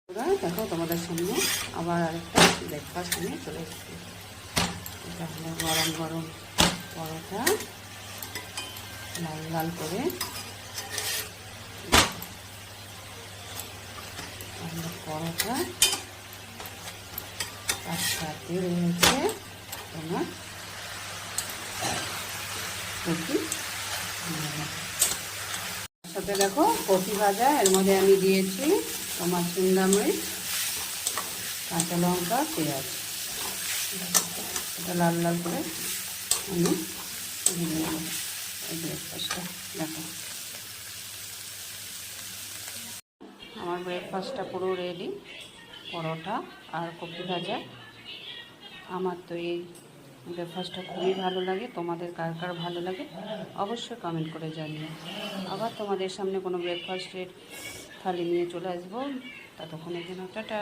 দেখো তোমাদের সামনে আবার আরেকটা ব্রেকফাস্ট নিয়ে চলে এসেছি। এটা হলো গরম গরম পরোটা, লাল লাল করে পরোটা, তার সাথে রয়েছে তোমার কপি, সাথে দেখো কপি ভাজা। এর মধ্যে আমি দিয়েছি তোমার শিমলা মরিচ, কাঁচা লঙ্কা, পেঁয়াজ। এটা লাল লাল করে আমি দিয়ে নেব এই ব্রেকফাস্টটা। দেখো আমার ব্রেকফাস্টটা পুরো রেডি, পরোটা আর কপি ভাজা। আমার তো এই ব্রেকফাস্টটা খুবই ভালো লাগে। তোমাদের কার কার ভালো লাগে অবশ্যই কমেন্ট করে জানিও। আবার তোমাদের সামনে কোনো ব্রেকফাস্টের থালি নিয়ে চলে আসবো। ততক্ষণের জন্য টাটা।